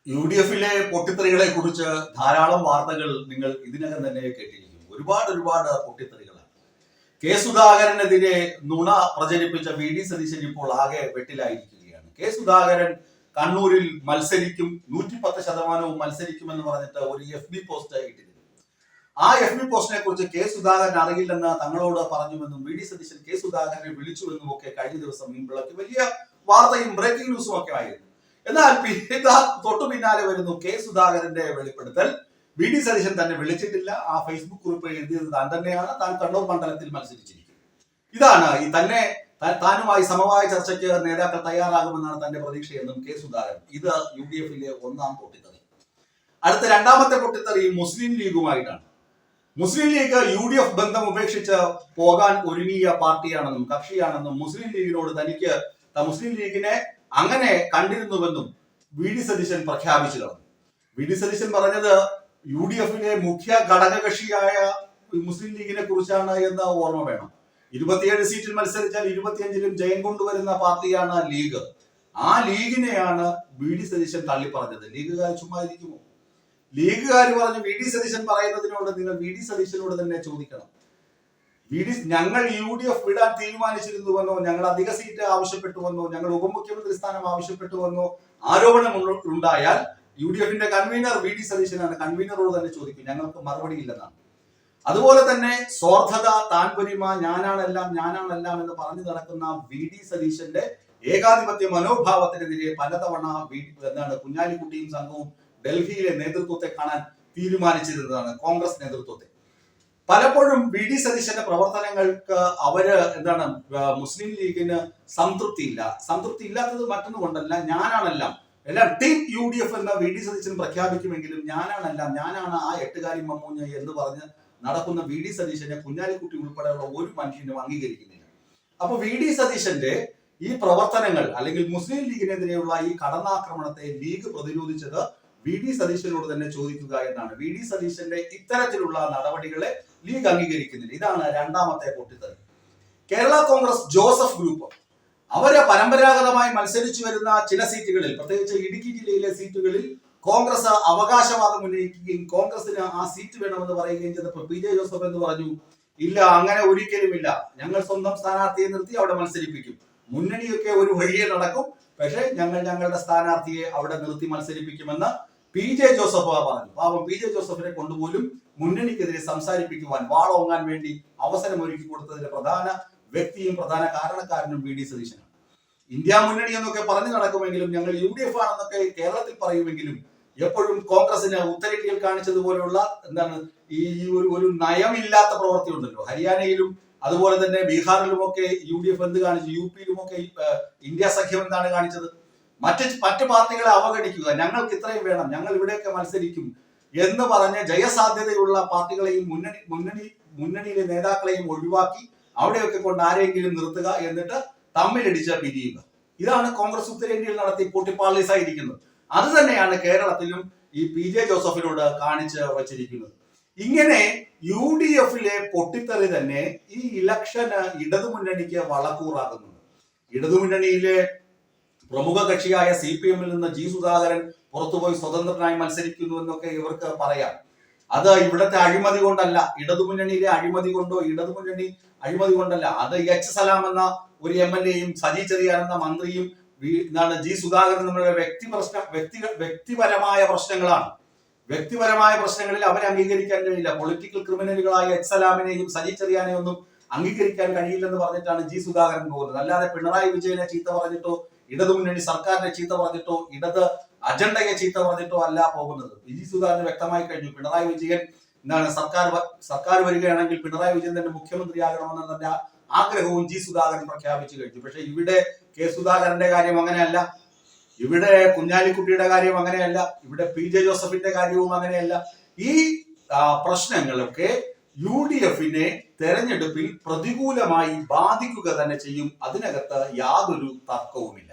UDFിലെ പൊട്ടിത്തെറികളെ കുറിച്ച് ധാരാളം വാർത്തകൾ നിങ്ങൾ ഇതിനകം തന്നെ കേട്ടിരിക്കും. ഒരുപാട് പൊട്ടിത്തെറികളാണ്. കെ സുധാകരനെതിരെ നുണ പ്രചരിപ്പിച്ച VD സതീശൻ ഇപ്പോൾ ആകെ വെട്ടിലായിരിക്കുകയാണ്. കെ സുധാകരൻ കണ്ണൂരിൽ മത്സരിക്കും, 110% മത്സരിക്കുമെന്ന് പറഞ്ഞിട്ട് ഒരു FB പോസ്റ്റ് ഇട്ടിരുന്നു. ആ FB പോസ്റ്റിനെ കുറിച്ച് കെ സുധാകരൻ അറിയില്ലെന്ന് തങ്ങളോട് പറഞ്ഞുവെന്നും VD സതീശൻ കെ സുധാകരനെ വിളിച്ചുവെന്നും ഒക്കെ കഴിഞ്ഞ ദിവസം മുൻപിളക്കി വലിയ വാർത്തയും ബ്രേക്കിംഗ് ന്യൂസും ഒക്കെ ആയിരുന്നു. എന്നാൽ തൊട്ടു പിന്നാലെ വരുന്നു കെ സുധാകരന്റെ വെളിപ്പെടുത്തൽ. VD സതീശൻ തന്നെ വിളിച്ചിട്ടില്ല, ആ ഫേസ്ബുക്ക് കുറിപ്പ് എഴുതിയത് താൻ തന്നെയാണ്, താൻ കണ്ണൂർ മണ്ഡലത്തിൽ മത്സരിച്ചിരിക്കും. ഇതാണ് ഈ തന്നെ താനുമായി സമവായ ചർച്ചയ്ക്ക് നേതാക്കൾ തയ്യാറാകുമെന്നാണ് തന്റെ പ്രതീക്ഷയെന്നും കെ സുധാകരൻ. ഇത് UDFിലെ ഒന്നാം പൊട്ടിത്തെറി. അടുത്ത രണ്ടാമത്തെ പൊട്ടിത്തെറി മുസ്ലിം ലീഗുമായിട്ടാണ്. മുസ്ലിം ലീഗ് UDF ബന്ധം ഉപേക്ഷിച്ച് പോകാൻ ഒരുങ്ങിയ പാർട്ടിയാണെന്നും കക്ഷിയാണെന്നും മുസ്ലിം ലീഗിനോട് തനിക്ക് മുസ്ലിം ലീഗിനെ അങ്ങനെ കണ്ടിരുന്നുവെന്നും VD സതീശൻ പ്രഖ്യാപിച്ചു കളഞ്ഞു. VD സതീശൻ പറഞ്ഞത് UDFിലെ മുഖ്യ ഘടകകക്ഷിയായ മുസ്ലിം ലീഗിനെ കുറിച്ചാണ് എന്ന് ഓർമ്മ വേണം. 27 സീറ്റിൽ മത്സരിച്ചാൽ 25ലും ജയം കൊണ്ടുവരുന്ന പാർട്ടിയാണ് ലീഗ്. ആ ലീഗിനെയാണ് VD സതീശൻ തള്ളി പറഞ്ഞത്. ലീഗുകാർ ചുമ്മാ ഇരിക്കുമോ? ലീഗുകാർ പറഞ്ഞു VD സതീശൻ പറയുന്നതിനോട് നിങ്ങൾ VD സതീശനോട് തന്നെ ചോദിക്കണം. ഞങ്ങൾ UDF വിടാൻ തീരുമാനിച്ചിരുന്നുവെന്നോ, ഞങ്ങൾ അധിക സീറ്റ് ആവശ്യപ്പെട്ടുവെന്നോ, ഞങ്ങൾ ഉപമുഖ്യമന്ത്രി സ്ഥാനം ആവശ്യപ്പെട്ടുവെന്നോ ആരോപണം ഉണ്ടായാൽ UDFിന്റെ കൺവീനർ VD സതീശനാണ്. കൺവീനറോട് തന്നെ ചോദിക്കും, ഞങ്ങൾക്ക് മറുപടി ഇല്ലെന്നാണ്. അതുപോലെ തന്നെ സ്വാർത്ഥത, താൻപൊരിമ, ഞാനാണെല്ലാം എന്ന് പറഞ്ഞു നടക്കുന്ന VD സതീശന്റെ ഏകാധിപത്യ മനോഭാവത്തിനെതിരെ പലതവണ കുഞ്ഞാലിക്കുട്ടിയും സംഘവും ഡൽഹിയിലെ നേതൃത്വത്തെ കാണാൻ തീരുമാനിച്ചിരുന്നതാണ്, കോൺഗ്രസ് നേതൃത്വത്തെ. പലപ്പോഴും VD സതീശന്റെ പ്രവർത്തനങ്ങൾക്ക് മുസ്ലിം ലീഗിന് സംതൃപ്തി ഇല്ലാത്തത് മറ്റൊന്നും കൊണ്ടല്ല, ഞാനാണെല്ലാം എല്ലാം ടീം UDF എന്ന VD സതീശൻ പ്രഖ്യാപിക്കുമെങ്കിലും ഞാനാണ് ആ എട്ടുകാലി മമ്മൂഞ്ഞ് എന്ന് പറഞ്ഞ് നടക്കുന്ന VD സതീശനെ കുഞ്ഞാലിക്കുട്ടി ഉൾപ്പെടെയുള്ള ഒരു മനുഷ്യനും അംഗീകരിക്കുന്നില്ല. അപ്പൊ VD സതീശന്റെ ഈ പ്രവർത്തനങ്ങൾ അല്ലെങ്കിൽ മുസ്ലിം ലീഗിനെതിരെയുള്ള ഈ കടന്നാക്രമണത്തെ ലീഗ് പ്രതിരോധിച്ചത് VD സതീശനോട് തന്നെ ചോദിക്കുക എന്നാണ്. VD സതീശന്റെ ഇത്തരത്തിലുള്ള നടപടികളെ ലീഗ് അംഗീകരിക്കുന്നില്ല. ഇതാണ് രണ്ടാമത്തെ പൊട്ടിത്തെറി. കേരള കോൺഗ്രസ് ജോസഫ് ഗ്രൂപ്പ് അവര് പരമ്പരാഗതമായി മത്സരിച്ചു വരുന്ന ചില സീറ്റുകളിൽ, പ്രത്യേകിച്ച് ഇടുക്കി ജില്ലയിലെ സീറ്റുകളിൽ കോൺഗ്രസ് അവകാശവാദം ഉന്നയിക്കുകയും കോൺഗ്രസിന് ആ സീറ്റ് വേണമെന്ന് പറയുകയും ചെയ്തപ്പോൾ PJ ജോസഫ് എന്ന് പറഞ്ഞു, ഇല്ല, അങ്ങനെ ഒരിക്കലുമില്ല, ഞങ്ങൾ സ്വന്തം സ്ഥാനാർത്ഥിയെ നിർത്തി അവിടെ മത്സരിപ്പിക്കും, മുന്നണിയൊക്കെ ഒരു വഴിയെ നടക്കും, പക്ഷേ ഞങ്ങളുടെ സ്ഥാനാർത്ഥിയെ അവിടെ നിർത്തി മത്സരിപ്പിക്കുമെന്ന് PJ ജോസഫ് പറഞ്ഞു. പാവം PJ ജോസഫിനെ കൊണ്ടുപോലും മുന്നണിക്കെതിരെ സംസാരിപ്പിക്കുവാൻ, വാളോങ്ങാൻ വേണ്ടി അവസരം ഒരുക്കി കൊടുത്തതിന്റെ പ്രധാന വ്യക്തിയും പ്രധാന കാരണക്കാരനും VD സതീശനാണ്. ഇന്ത്യ മുന്നണി എന്നൊക്കെ പറഞ്ഞു നടക്കുമെങ്കിലും ഞങ്ങൾ UDF ആണെന്നൊക്കെ കേരളത്തിൽ പറയുമെങ്കിലും എപ്പോഴും കോൺഗ്രസിന് ഉത്തരേന്ത്യയിൽ കാണിച്ചതുപോലെയുള്ള ഈ ഒരു നയമില്ലാത്ത പ്രവൃത്തി ഉണ്ടല്ലോ. ഹരിയാനയിലും അതുപോലെ തന്നെ ബീഹാറിലുമൊക്കെ UDF എന്ത് കാണിച്ചു, UPയിലുമൊക്കെ ഇന്ത്യ സഖ്യം എന്താണ് കാണിച്ചത്? മറ്റ് പാർട്ടികളെ അവഗണിക്കുക, ഞങ്ങൾക്ക് ഇത്രയും വേണം, ഞങ്ങൾ ഇവിടെയൊക്കെ മത്സരിക്കും എന്ന് പറഞ്ഞ് ജയസാധ്യതയുള്ള പാർട്ടികളെയും മുന്നണിയിലെ നേതാക്കളെയും ഒഴിവാക്കി അവിടെയൊക്കെ കൊണ്ട് ആരെങ്കിലും നിർത്തുക, എന്നിട്ട് തമ്മിലടിച്ച് പിരിയുക. ഇതാണ് കോൺഗ്രസ് ഉത്തരേന്ത്യയിൽ നടത്തി പൊട്ടിപ്പാളീസായിരിക്കുന്നത്. അത് തന്നെയാണ് കേരളത്തിലും ഈ PJ ജോസഫിനോട് കാണിച്ച് വച്ചിരിക്കുന്നത്. ഇങ്ങനെ UDFിലെ പൊട്ടിത്തെറി തന്നെ ഈ ഇലക്ഷന് ഇടതുമുന്നണിക്ക് വളക്കൂറാകുന്നുണ്ട്. ഇടതുമുന്നണിയിലെ പ്രമുഖ കക്ഷിയായ CPMൽ നിന്ന് G സുധാകരൻ പുറത്തുപോയി സ്വതന്ത്രനായി മത്സരിക്കുന്നു എന്നൊക്കെ ഇവർക്ക് പറയാം. അത് ഇവിടുത്തെ അഴിമതി കൊണ്ടല്ല, ഇടതുമുന്നണിയിലെ അഴിമതി കൊണ്ടല്ല. അത് H സലാം എന്ന ഒരു MLAയും സജി ചെറിയാൻ എന്ന മന്ത്രിയും G സുധാകരൻ തമ്മിലുള്ള വ്യക്തിപരമായ പ്രശ്നങ്ങളാണ്. വ്യക്തിപരമായ പ്രശ്നങ്ങളിൽ അവരെ അംഗീകരിക്കാൻ കഴിയില്ല. പൊളിറ്റിക്കൽ ക്രിമിനലുകളായ H സലാമിനെയും സജി ചെറിയാനെയും ഒന്നും അംഗീകരിക്കാൻ കഴിയില്ലെന്ന് പറഞ്ഞിട്ടാണ് G സുധാകരൻ പോകുന്നത്. അല്ലാതെ പിണറായി വിജയനെ ചീത്ത പറഞ്ഞിട്ടോ, ഇടതുമുന്നണി സർക്കാരിനെ ചീത്ത പറഞ്ഞിട്ടോ, ഇടത് അജണ്ടയെ ചീത്ത പറഞ്ഞിട്ടോ അല്ല പോകുന്നത്. G സുധാകരന് വ്യക്തമായി കഴിഞ്ഞു, പിണറായി വിജയൻ സർക്കാർ വരികയാണെങ്കിൽ പിണറായി വിജയൻ തന്നെ മുഖ്യമന്ത്രിയാകണമെന്ന തന്റെ ആഗ്രഹവും G സുധാകരൻ പ്രഖ്യാപിച്ചു കഴിഞ്ഞു. പക്ഷെ ഇവിടെ കെ സുധാകരന്റെ കാര്യം അങ്ങനെയല്ല, ഇവിടെ കുഞ്ഞാലിക്കുട്ടിയുടെ കാര്യം അങ്ങനെയല്ല, ഇവിടെ PJ ജോസഫിന്റെ കാര്യവും അങ്ങനെയല്ല. ഈ പ്രശ്നങ്ങളൊക്കെ UDFിനെ തെരഞ്ഞെടുപ്പിൽ പ്രതികൂലമായി ബാധിക്കുക തന്നെ ചെയ്യും. അതിനകത്ത് യാതൊരു തർക്കവുമില്ല.